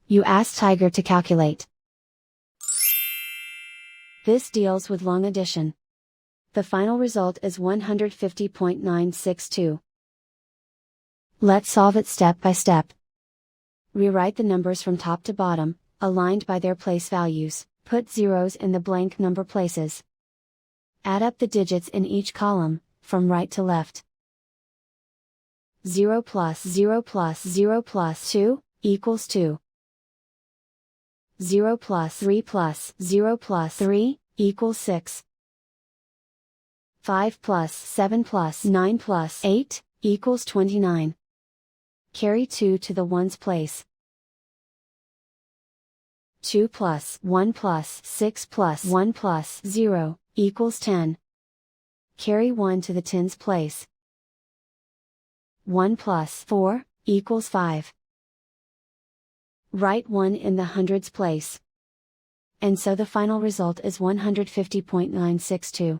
You ask Tiger to calculate. This deals with long addition. The final result is 150.962. Let's solve it step by step. Rewrite the numbers from top to bottom, aligned by their place values. Put zeros in the blank number places. Add up the digits in each column, from right to left. 0 plus 0 plus 0 plus 2, equals 2. 0 plus 3 plus 0 plus 3, equals 6. 5 plus 7 plus 9 plus 8, equals 29. Carry 2 to the ones place. 2 plus 1 plus 6 plus 1 plus 0, equals 10. Carry 1 to the tens place. 1 plus 4, equals 5. Write 1 in the hundreds place. And so the final result is 150.962.